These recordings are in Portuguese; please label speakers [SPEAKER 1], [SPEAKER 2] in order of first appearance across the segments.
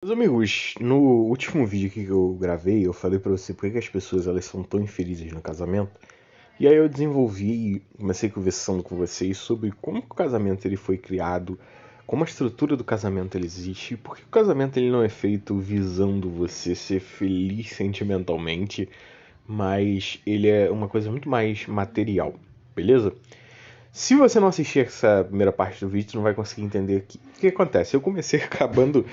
[SPEAKER 1] Meus amigos, no último vídeo que eu gravei, eu falei pra você por que as pessoas elas são tão infelizes no casamento. E aí eu desenvolvi e comecei conversando com vocês sobre como o casamento ele foi criado, como a estrutura do casamento ele existe, e por que o casamento ele não é feito visando você ser feliz sentimentalmente, mas ele é uma coisa muito mais material, beleza? Se você não assistir essa primeira parte do vídeo, você não vai conseguir entender o que acontece. Eu comecei acabando,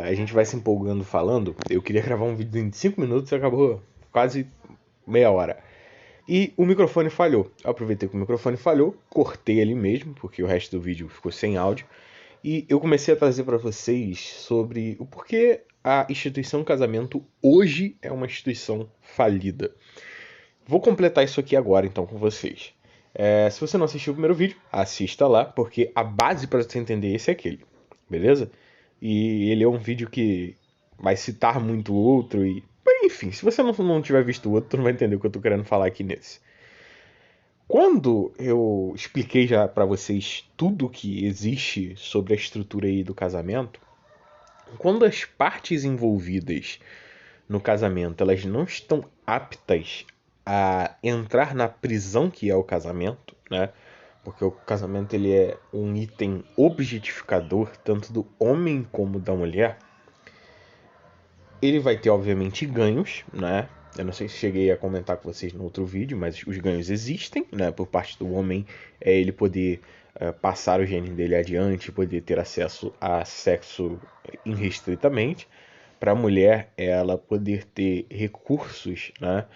[SPEAKER 1] a gente vai se empolgando falando. Eu queria gravar um vídeo em 5 minutos e acabou quase meia hora. E o microfone falhou. Eu aproveitei que o microfone falhou, cortei ele mesmo, porque o resto do vídeo ficou sem áudio. E eu comecei a trazer para vocês sobre o porquê a instituição casamento hoje é uma instituição falida. Vou completar isso aqui agora então com vocês. Se você não assistiu o primeiro vídeo, assista lá, porque a base para você entender esse é aquele, beleza? E ele é um vídeo que vai citar muito outro e... Enfim, se você não tiver visto o outro, tu não vai entender o que eu tô querendo falar aqui nesse. Quando eu expliquei já para vocês tudo que existe sobre a estrutura aí do casamento, quando as partes envolvidas no casamento elas não estão aptas a entrar na prisão que é o casamento, né? Porque o casamento ele é um item objetificador tanto do homem como da mulher. Ele vai ter obviamente ganhos, né? Eu não sei se cheguei a comentar com vocês no outro vídeo, mas os ganhos existem, né? Por parte do homem é ele poder passar o gene dele adiante, poder ter acesso a sexo irrestritamente. Para a mulher, ela poder ter recursos, né?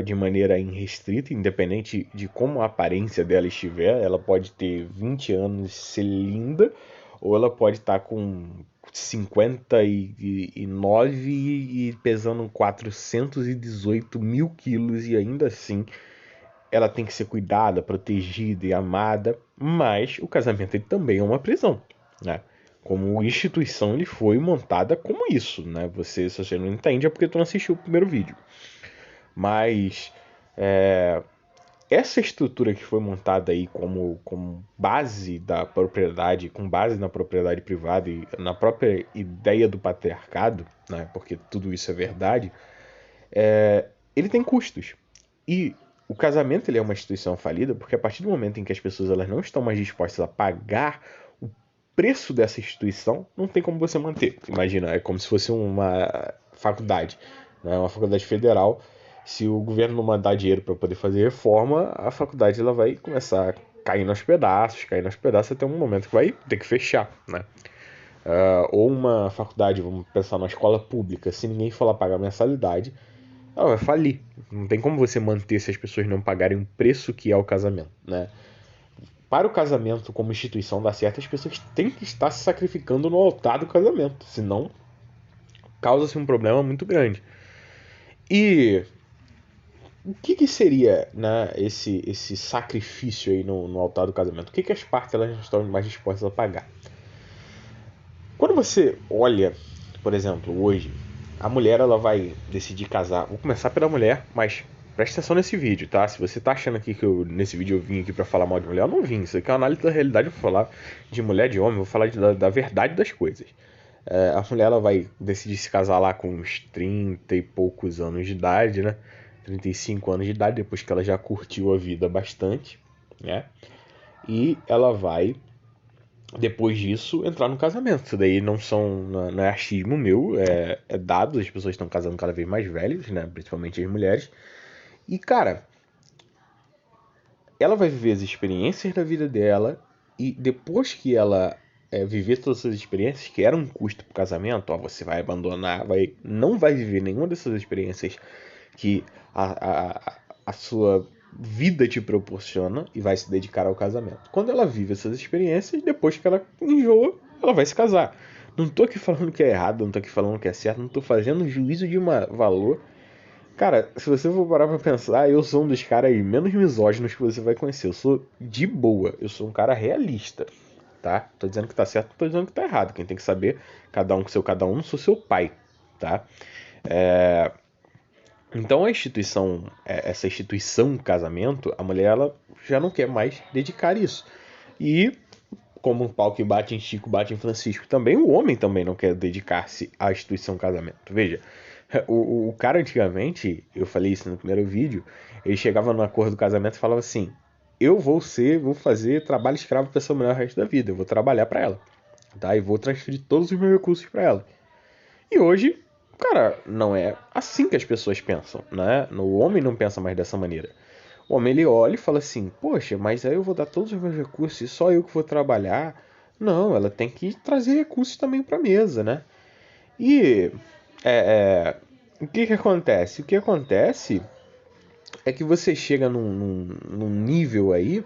[SPEAKER 1] De maneira irrestrita, independente de como a aparência dela estiver. Ela pode ter 20 anos, ser linda, ou ela pode estar com 59 e pesando 418 mil quilos e ainda assim ela tem que ser cuidada, protegida e amada, mas o casamento ele também é uma prisão, né? Como instituição ele foi montada como isso, né? Se você não entende é porque tu não assistiu o primeiro vídeo. Mas essa estrutura que foi montada aí como base da propriedade, com base na propriedade privada e na própria ideia do patriarcado, né? Porque tudo isso é verdade, ele tem custos. E o casamento ele é uma instituição falida porque a partir do momento em que as pessoas elas não estão mais dispostas a pagar o preço dessa instituição, não tem como você manter. Imagina, é como se fosse uma faculdade, né? Uma faculdade federal. Se o governo não mandar dinheiro para poder fazer reforma, a faculdade ela vai começar a cair nos pedaços até um momento que vai ter que fechar, né? Ou uma faculdade, vamos pensar numa escola pública, se ninguém for lá pagar mensalidade, ela vai falir. Não tem como você manter se as pessoas não pagarem o preço que é o casamento, né? Para o casamento como instituição dar certo, as pessoas têm que estar se sacrificando no altar do casamento, senão causa-se um problema muito grande. E o que seria, né, esse sacrifício aí no altar do casamento? O que as partes elas estão mais dispostas a pagar? Quando você olha, por exemplo, hoje, a mulher ela vai decidir casar. Vou começar pela mulher, mas presta atenção nesse vídeo, tá? Se você tá achando aqui que nesse vídeo eu vim aqui pra falar mal de mulher, eu não vim. Isso aqui é uma análise da realidade. Eu vou falar de mulher, de homem, eu vou falar da verdade das coisas. A mulher ela vai decidir se casar lá com uns 30 e poucos anos de idade, né? 35 anos de idade, depois que ela já curtiu a vida bastante, né? E ela vai depois disso entrar no casamento. Isso daí não é achismo meu, é dado, as pessoas estão casando cada vez mais velhos, né? Principalmente as mulheres. E cara, ela vai viver as experiências da vida dela e depois que ela viver todas essas experiências, que era um custo pro casamento, ó, você vai abandonar, não vai viver nenhuma dessas experiências que a sua vida te proporciona e vai se dedicar ao casamento. Quando ela vive essas experiências, depois que ela enjoa, ela vai se casar. Não tô aqui falando que é errado, não tô aqui falando que é certo, não tô fazendo juízo de valor. Cara, se você for parar pra pensar, eu sou um dos caras menos misóginos que você vai conhecer. Eu sou de boa, eu sou um cara realista, tá? Tô dizendo que tá certo, não tô dizendo que tá errado. Quem tem que saber, cada um com seu cada um, não sou seu pai, tá? Então essa instituição casamento, a mulher ela já não quer mais dedicar isso. E como um pau que bate em Chico, bate em Francisco também, o homem também não quer dedicar-se à instituição casamento. Veja, o cara antigamente, eu falei isso no primeiro vídeo, ele chegava no acordo do casamento e falava assim: eu vou fazer trabalho escravo para essa mulher o resto da vida, eu vou trabalhar para ela, tá? E vou transferir todos os meus recursos para ela. E hoje, cara, não é assim que as pessoas pensam, né? O homem não pensa mais dessa maneira. O homem ele olha e fala assim: poxa, mas aí eu vou dar todos os meus recursos e só eu que vou trabalhar. Não, ela tem que trazer recursos também para a mesa, né? E o que que acontece? O que acontece é que você chega num nível aí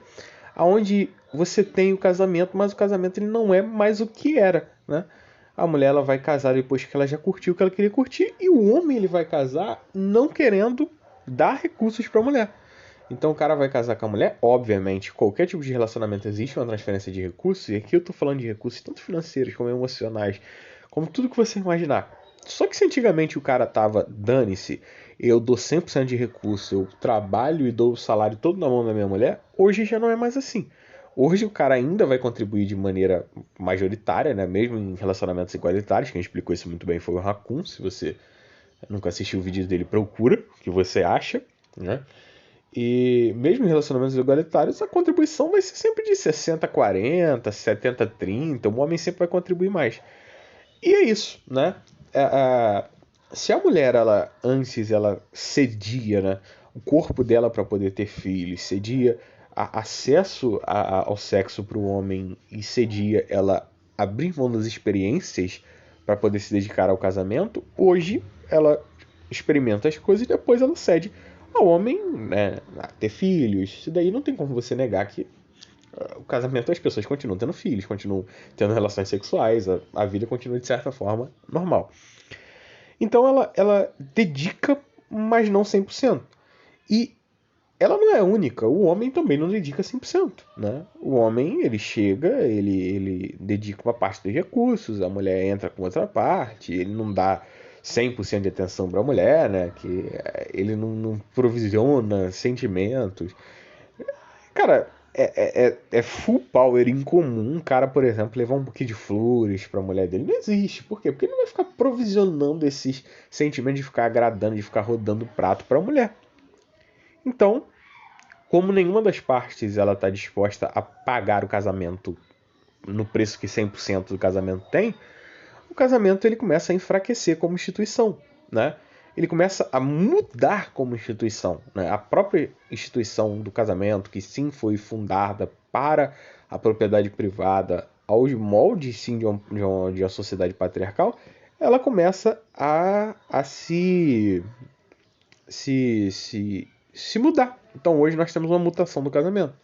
[SPEAKER 1] onde você tem o casamento, mas o casamento ele não é mais o que era, né? A mulher ela vai casar depois que ela já curtiu o que ela queria curtir e o homem ele vai casar não querendo dar recursos para a mulher. Então o cara vai casar com a mulher, obviamente, qualquer tipo de relacionamento existe uma transferência de recursos, e aqui eu tô falando de recursos tanto financeiros como emocionais, como tudo que você imaginar. Só que se antigamente o cara tava, dane-se, eu dou 100% de recurso, eu trabalho e dou o salário todo na mão da minha mulher, hoje já não é mais assim. Hoje o cara ainda vai contribuir de maneira majoritária, né? Mesmo em relacionamentos igualitários, quem explicou isso muito bem foi o Raccoon, se você nunca assistiu o vídeo dele, procura, o que você acha, né? E mesmo em relacionamentos igualitários, a contribuição vai ser sempre de 60-40, 70-30. O homem sempre vai contribuir mais. E é isso, né? Se a mulher, ela antes, ela cedia, né, o corpo dela para poder ter filhos, cedia acesso ao sexo para o homem e cedia ela abrir mão das experiências para poder se dedicar ao casamento, hoje ela experimenta as coisas e depois ela cede ao homem, né, a ter filhos. Isso daí não tem como você negar que o casamento as pessoas continuam tendo filhos, continuam tendo relações sexuais, a vida continua de certa forma normal. Então ela dedica, mas não 100%. E ela não é única, o homem também não dedica 100%, né? O homem, ele chega, ele dedica uma parte dos recursos, a mulher entra com outra parte, ele não dá 100% de atenção para a mulher, né? Que ele não provisiona sentimentos. Cara, é full power incomum um cara, por exemplo, levar um buquê de flores pra mulher dele. Não existe. Por quê? Porque ele não vai ficar provisionando esses sentimentos de ficar agradando, de ficar rodando o prato pra mulher. Então, como nenhuma das partes ela tá disposta a pagar o casamento no preço que 100% do casamento tem, o casamento ele começa a enfraquecer como instituição, né? Ele começa a mudar como instituição, né? A própria instituição do casamento, que sim foi fundada para a propriedade privada, aos moldes sim de uma sociedade patriarcal, ela começa a se mudar. Então hoje nós temos uma mutação do casamento.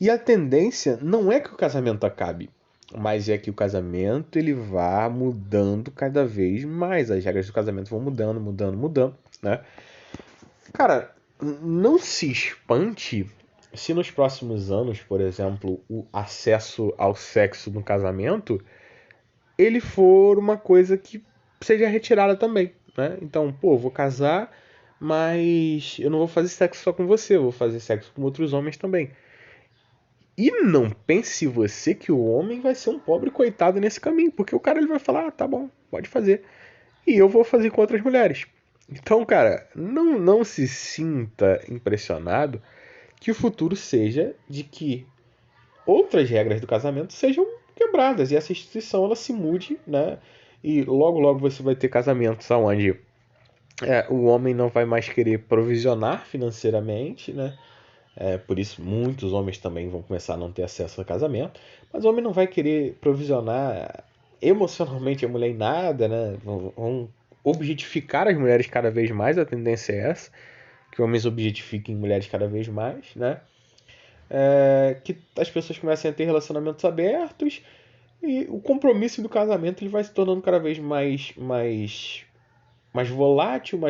[SPEAKER 1] E a tendência não é que o casamento acabe, mas é que o casamento ele vá mudando cada vez mais. As regras do casamento vão mudando, né? Cara, não se espante se nos próximos anos, por exemplo, o acesso ao sexo no casamento ele for uma coisa que seja retirada também, né? Então, pô, vou casar, mas eu não vou fazer sexo só com você, eu vou fazer sexo com outros homens também. E não pense você que o homem vai ser um pobre coitado nesse caminho, porque o cara ele vai falar, ah, tá bom, pode fazer. E eu vou fazer com outras mulheres. Então, cara, não se sinta impressionado que o futuro seja de que outras regras do casamento sejam quebradas e essa instituição ela se mude, né? E logo logo você vai ter casamentos onde o homem não vai mais querer provisionar financeiramente, né? Por isso muitos homens também vão começar a não ter acesso a casamento, mas o homem não vai querer provisionar emocionalmente a mulher em nada, né? Vão objetificar as mulheres cada vez mais, a tendência é essa, que homens objetifiquem mulheres cada vez mais, né? Que as pessoas comecem a ter relacionamentos abertos e o compromisso do casamento ele vai se tornando cada vez mais volátil,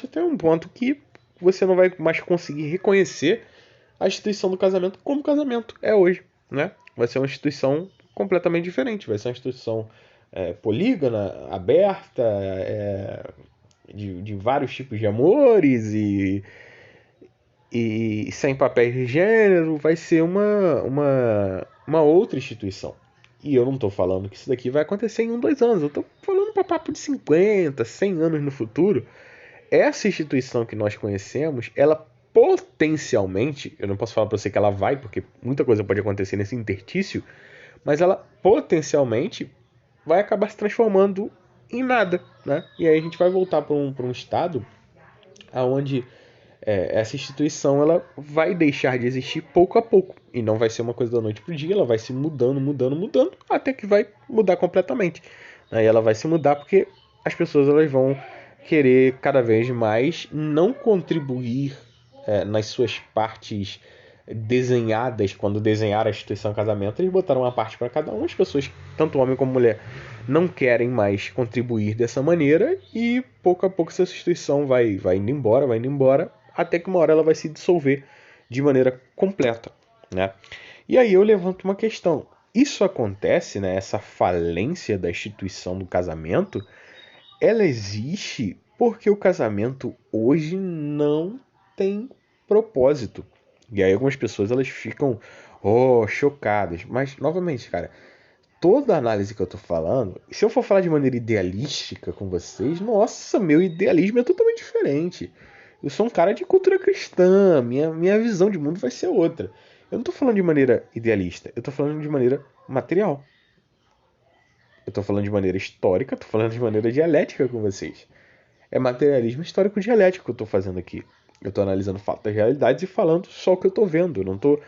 [SPEAKER 1] até um ponto que você não vai mais conseguir reconhecer a instituição do casamento como casamento é hoje, né? Vai ser uma instituição completamente diferente, vai ser uma instituição polígama, aberta, de vários tipos de amores e sem papéis de gênero, vai ser uma outra instituição. E eu não estou falando que isso daqui vai acontecer em 2 anos. Eu estou falando para papo de 50, 100 anos no futuro. Essa instituição que nós conhecemos, ela potencialmente, eu não posso falar para você que ela vai, porque muita coisa pode acontecer nesse interstício, mas ela potencialmente vai acabar se transformando em nada, né? E aí a gente vai voltar para um estado onde essa instituição ela vai deixar de existir pouco a pouco. E não vai ser uma coisa da noite para o dia, ela vai se mudando, mudando, mudando, até que vai mudar completamente. Aí ela vai se mudar porque as pessoas elas vão querer cada vez mais não contribuir nas suas partes desenhadas. Quando desenharam a instituição casamento, eles botaram uma parte para cada um. As pessoas, tanto homem como mulher, não querem mais contribuir dessa maneira e pouco a pouco essa instituição vai indo embora, até que uma hora ela vai se dissolver de maneira completa, né? E aí eu levanto uma questão. Isso acontece, né? Essa falência da instituição do casamento, ela existe porque o casamento hoje não tem propósito. E aí algumas pessoas elas ficam chocadas. Mas, novamente, cara, toda a análise que eu tô falando, se eu for falar de maneira idealística com vocês, nossa, meu idealismo é totalmente diferente. Eu sou um cara de cultura cristã, minha visão de mundo vai ser outra. Eu não tô falando de maneira idealista, eu tô falando de maneira material. Eu tô falando de maneira histórica, tô falando de maneira dialética com vocês. É materialismo histórico dialético que eu tô fazendo aqui. Eu tô analisando fatos das realidades e falando só o que eu tô vendo. Eu não tô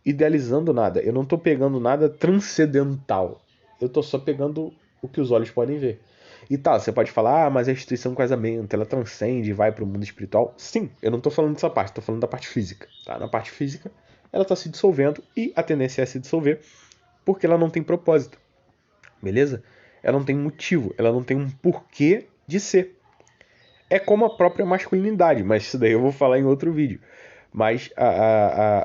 [SPEAKER 1] idealizando nada. Eu não tô pegando nada transcendental. Eu tô só pegando o que os olhos podem ver. E tá, você pode falar, mas a instituição do casamento, ela transcende e vai para o mundo espiritual. Sim, eu não tô falando dessa parte, tô falando da parte física. Tá? Na parte física, ela tá se dissolvendo e a tendência é se dissolver porque ela não tem propósito. Beleza? Ela não tem motivo, ela não tem um porquê de ser. É como a própria masculinidade, mas isso daí eu vou falar em outro vídeo. Mas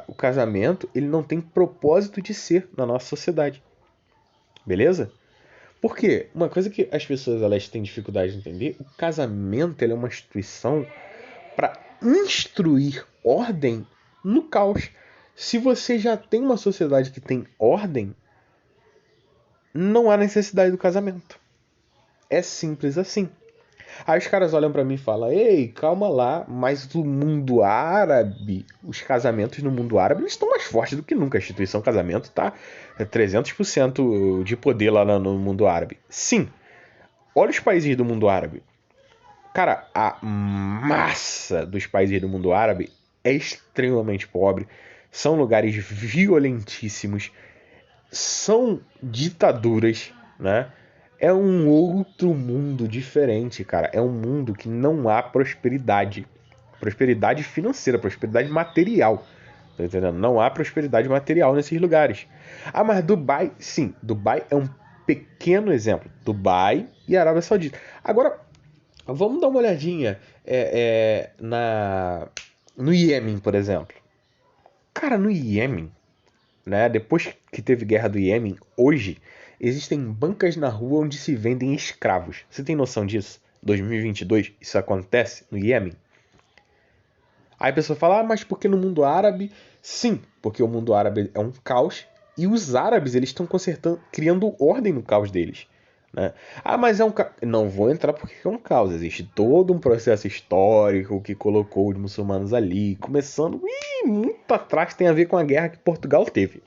[SPEAKER 1] o casamento, ele não tem propósito de ser na nossa sociedade. Beleza? Por quê? Uma coisa que as pessoas elas têm dificuldade de entender, o casamento ele é uma instituição para instruir ordem no caos. Se você já tem uma sociedade que tem ordem, não há necessidade do casamento. É simples assim. Aí os caras olham pra mim e falam: ei, calma lá, mas o mundo árabe, os casamentos no mundo árabe, eles estão mais fortes do que nunca. A instituição casamento tá 300% de poder lá no mundo árabe. Sim, olha os países do mundo árabe. Cara, a massa dos países do mundo árabe é extremamente pobre. São lugares violentíssimos. São ditaduras, né? É um outro mundo diferente, cara. É um mundo que não há prosperidade. Prosperidade financeira, prosperidade material. Tá entendendo? Não há prosperidade material nesses lugares. Ah, mas Dubai, sim. Dubai é um pequeno exemplo. Dubai e Arábia Saudita. Agora, vamos dar uma olhadinha no Iêmen, por exemplo. Cara, no Iêmen, né? Depois que teve guerra do Iêmen, hoje existem bancas na rua onde se vendem escravos. Você tem noção disso? 2022, isso acontece no Iêmen? Aí a pessoa fala, mas por que no mundo árabe? Sim, porque o mundo árabe é um caos e os árabes eles estão criando ordem no caos deles. Né? Ah, mas é um caos. Não vou entrar porque é um caos. Existe todo um processo histórico que colocou os muçulmanos ali, começando muito atrás, tem a ver com a guerra que Portugal teve.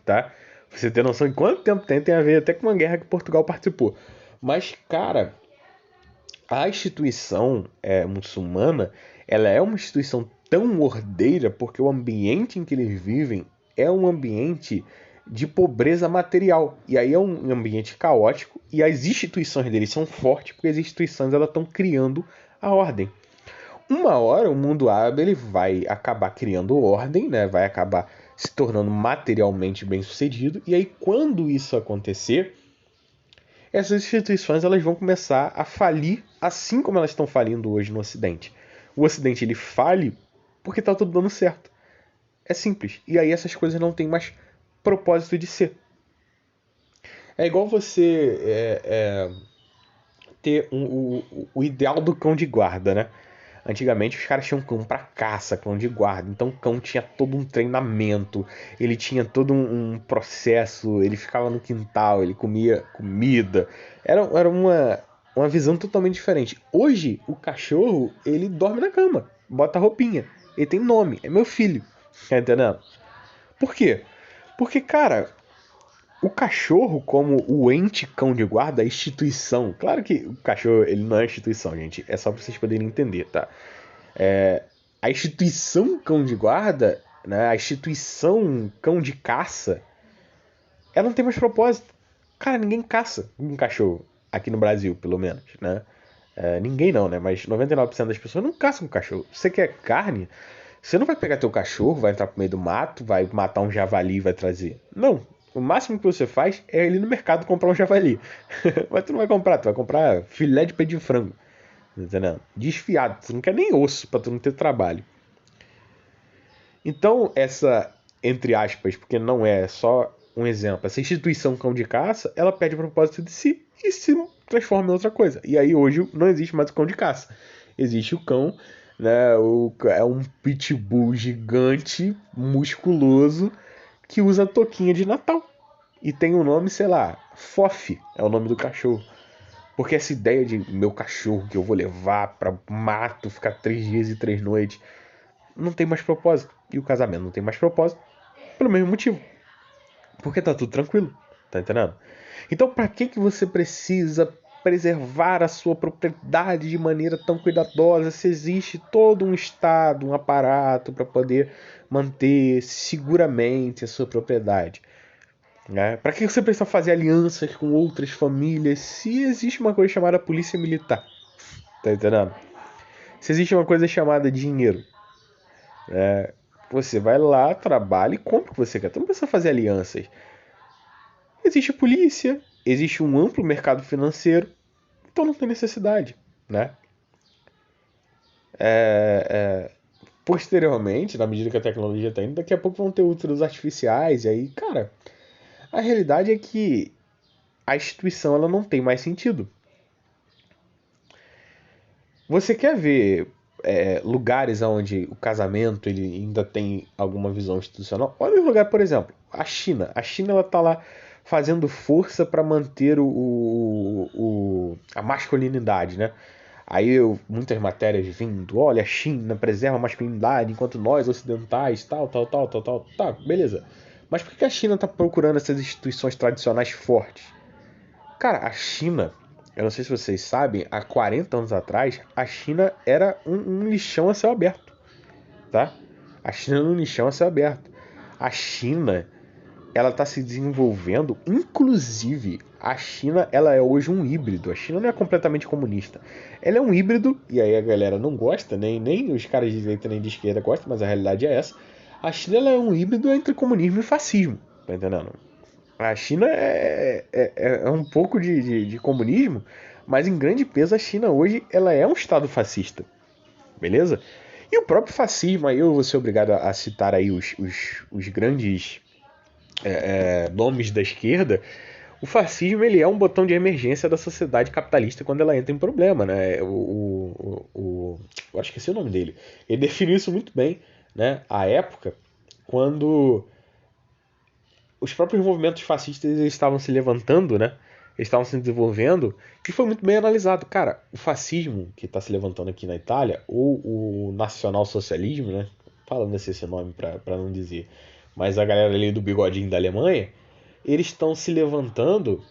[SPEAKER 1] Tá? Pra você ter noção de quanto tempo tem a ver até com uma guerra que Portugal participou. Mas, cara, a instituição muçulmana, ela é uma instituição tão ordeira porque o ambiente em que eles vivem é um ambiente de pobreza material. E aí é um ambiente caótico e as instituições deles são fortes porque as instituições elas estão criando a ordem. Uma hora o mundo árabe ele vai acabar criando ordem, né? Vai acabar se tornando materialmente bem sucedido. E aí quando isso acontecer, essas instituições elas vão começar a falir, assim como elas estão falindo hoje no Ocidente. O Ocidente ele fale porque está tudo dando certo. É simples. E aí essas coisas não têm mais propósito de ser. É igual você ter o ideal do cão de guarda, né? Antigamente os caras tinham cão pra caça, cão de guarda. Então o cão tinha todo um treinamento, ele tinha todo um processo, ele ficava no quintal, ele comia comida. Era uma visão totalmente diferente. Hoje o cachorro, ele dorme na cama, bota roupinha, ele tem nome, é meu filho. Tá entendendo? Por quê? Porque, cara, o cachorro, como o ente cão de guarda, a instituição. Claro que o cachorro ele não é instituição, gente. É só pra vocês poderem entender, tá? A instituição cão de guarda, né? A instituição cão de caça, ela não tem mais propósito. Cara, ninguém caça um cachorro. Aqui no Brasil, pelo menos, né? Ninguém não, né? Mas 99% das pessoas não caçam um cachorro. Você quer carne? Você não vai pegar teu cachorro, vai entrar pro meio do mato, vai matar um javali e vai trazer. Não. O máximo que você faz é ir no mercado comprar um javali. Mas tu não vai comprar, tu vai comprar filé de peito de frango. Entendeu? Desfiado. Tu não quer nem osso pra tu não ter trabalho. Então, essa, entre aspas, porque não é só um exemplo, essa instituição cão de caça, ela perde o propósito de si e se transforma em outra coisa. E aí hoje não existe mais o cão de caça. Existe o cão, né? É um pitbull gigante, musculoso, que usa touquinha de Natal. E tem o nome, sei lá, Fof é o nome do cachorro. Porque essa ideia de meu cachorro que eu vou levar pra mato, ficar 3 dias e 3 noites, não tem mais propósito. E o casamento não tem mais propósito pelo mesmo motivo. Porque tá tudo tranquilo, tá entendendo? Então pra que você precisa preservar a sua propriedade de maneira tão cuidadosa se existe todo um estado, um aparato para poder manter seguramente a sua propriedade? Né? Para que você precisa fazer alianças com outras famílias se existe uma coisa chamada polícia militar? Tá entendendo? Se existe uma coisa chamada dinheiro, você vai lá, trabalha e compra o que você quer. Tu não precisa fazer alianças. Existe polícia, existe um amplo mercado financeiro, então não tem necessidade, né? Posteriormente, na medida que a tecnologia está indo, daqui a pouco vão ter úteros artificiais, e aí, cara, a realidade é que a instituição ela não tem mais sentido. Você quer ver lugares onde o casamento ele ainda tem alguma visão institucional? Olha o lugar, por exemplo, a China. A China ela tá lá fazendo força para manter a masculinidade, né? Aí muitas matérias vindo, olha, a China preserva a masculinidade enquanto nós ocidentais, tal. Tá, beleza. Mas por que a China tá procurando essas instituições tradicionais fortes? Cara, a China, eu não sei se vocês sabem, há 40 anos atrás, a China era um lixão a céu aberto, tá? A China era um lixão a céu aberto. A China, ela está se desenvolvendo, inclusive a China, ela é hoje um híbrido. A China não é completamente comunista. Ela é um híbrido, e aí a galera não gosta, nem os caras de direita nem de esquerda gostam, mas a realidade é essa. A China ela é um híbrido entre comunismo e fascismo, tá entendendo? A China é um pouco de comunismo, mas em grande peso a China hoje ela é um estado fascista, beleza? E o próprio fascismo, aí eu vou ser obrigado a citar aí os grandes nomes da esquerda. O fascismo ele é um botão de emergência da sociedade capitalista quando ela entra em problema, né? Eu acho que esqueci o nome dele. Ele definiu isso muito bem, né? A época quando os próprios movimentos fascistas eles estavam se levantando, né? Eles estavam se desenvolvendo e foi muito bem analisado. Cara, o fascismo que está se levantando aqui na Itália, ou o nacional-socialismo, né? Falando esse nome para não dizer, mas a galera ali do bigodinho da Alemanha, eles estão se levantando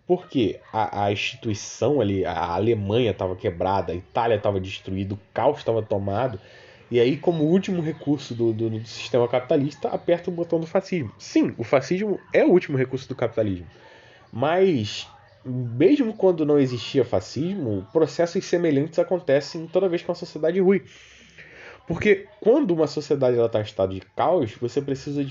[SPEAKER 1] porque a instituição ali, a Alemanha estava quebrada, a Itália estava destruída, o caos estava tomado. E aí, como último recurso do sistema capitalista, aperta o botão do fascismo. Sim, o fascismo é o último recurso do capitalismo. Mas, mesmo quando não existia fascismo, processos semelhantes acontecem toda vez que uma sociedade é ruim. Porque quando uma sociedade está em estado de caos, você precisa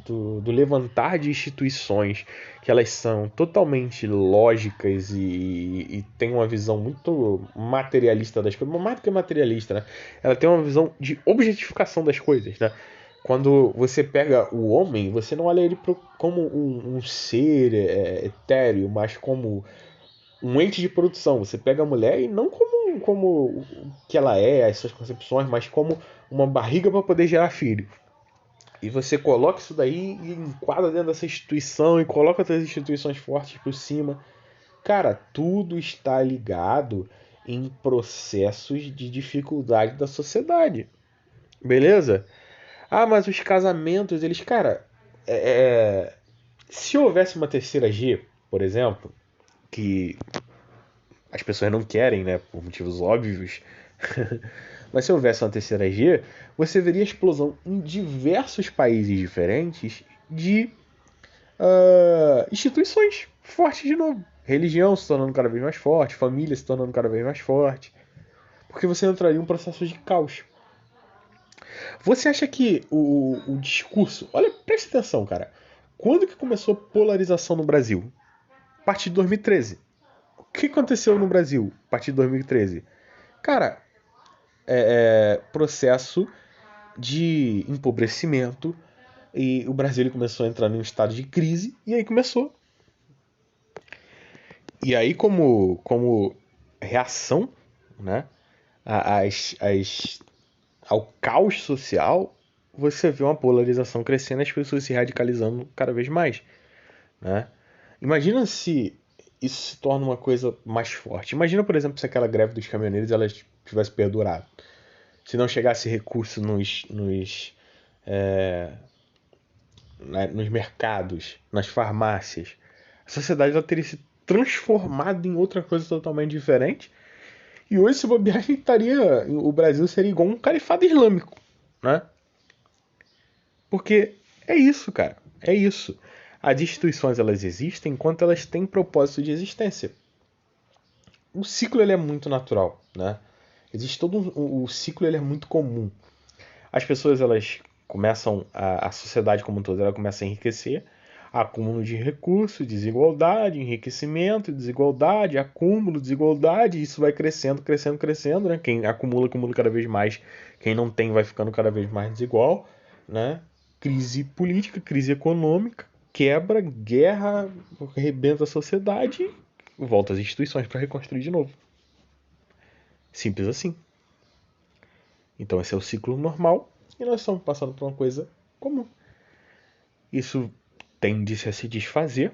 [SPEAKER 1] do levantar de instituições que elas são totalmente lógicas e tem uma visão muito materialista das coisas, mas mais do que materialista, né? Ela tem uma visão de objetificação das coisas, né? Quando você pega o homem, você não olha ele como um ser etéreo, mas como um ente de produção. Você pega a mulher e não como o que ela é, as suas concepções, mas como uma barriga para poder gerar filho. E você coloca isso daí e enquadra dentro dessa instituição e coloca outras instituições fortes por cima. Cara, tudo está ligado em processos de dificuldade da sociedade. Beleza? Ah, mas os casamentos, eles, cara, se houvesse uma terceira G, por exemplo, que as pessoas não querem, né, por motivos óbvios, mas se houvesse uma terceira G, você veria a explosão em diversos países diferentes de instituições fortes de novo. Religião se tornando cada vez mais forte, família se tornando cada vez mais forte, porque você entraria em um processo de caos. Você acha que o discurso. Olha, preste atenção, cara. Quando que começou a polarização no Brasil? A partir de 2013. O que aconteceu no Brasil a partir de 2013? Cara, processo de empobrecimento. E o Brasil ele começou a entrar num estado de crise. E aí começou. E aí, como reação, né, ao caos social, você vê uma polarização crescendo e as pessoas se radicalizando cada vez mais, né? Imagina se isso se torna uma coisa mais forte. Imagina, por exemplo, se aquela greve dos caminhoneiros ela tivesse perdurado. Se não chegasse recurso nos mercados, nas farmácias, a sociedade ela teria se transformado em outra coisa totalmente diferente. E hoje, se bobear, o Brasil seria igual um califado islâmico, né? Porque é isso, cara. É isso. As instituições elas existem enquanto elas têm propósito de existência. O ciclo ele é muito natural, né? Existe todo o ciclo ele é muito comum. As pessoas elas começam a sociedade como um todo ela começa a enriquecer, acúmulo de recursos, desigualdade, enriquecimento, desigualdade, acúmulo, desigualdade, e isso vai crescendo, crescendo, crescendo, né? Quem acumula, acumula cada vez mais, quem não tem vai ficando cada vez mais desigual, né? Crise política, crise econômica, quebra, guerra, arrebenta a sociedade, volta às instituições para reconstruir de novo. Simples assim. Então esse é o ciclo normal e nós estamos passando por uma coisa comum. Isso tende a se desfazer,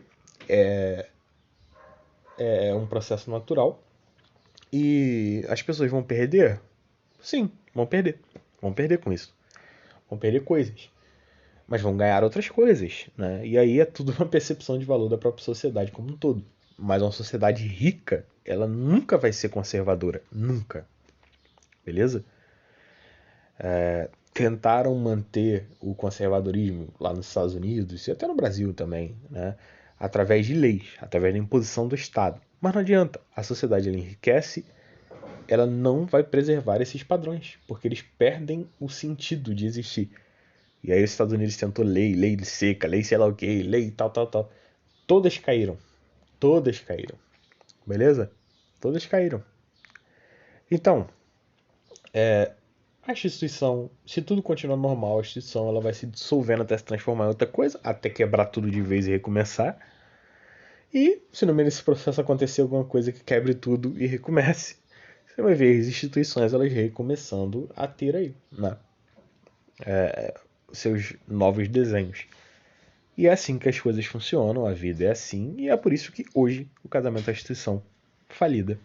[SPEAKER 1] é um processo natural e as pessoas vão perder? Sim, vão perder. Vão perder com isso. Vão perder coisas. Mas vão ganhar outras coisas, né? E aí é tudo uma percepção de valor da própria sociedade como um todo. Mas uma sociedade rica, ela nunca vai ser conservadora. Nunca. Beleza? Tentaram manter o conservadorismo lá nos Estados Unidos e até no Brasil também, né? Através de leis, através da imposição do Estado. Mas não adianta. A sociedade ela enriquece, ela não vai preservar esses padrões, porque eles perdem o sentido de existir. E aí os Estados Unidos tentou lei de seca, lei sei lá o que, lei tal, tal, tal. Todas caíram. Todas caíram. Beleza? Todas caíram. Então, a instituição, se tudo continuar normal, a instituição ela vai se dissolvendo até se transformar em outra coisa, até quebrar tudo de vez e recomeçar. E se no meio desse processo acontecer alguma coisa que quebre tudo e recomece, você vai ver as instituições elas recomeçando a ter aí, né? Seus novos desenhos. E é assim que as coisas funcionam, a vida é assim, e é por isso que hoje o casamento é uma instituição falida.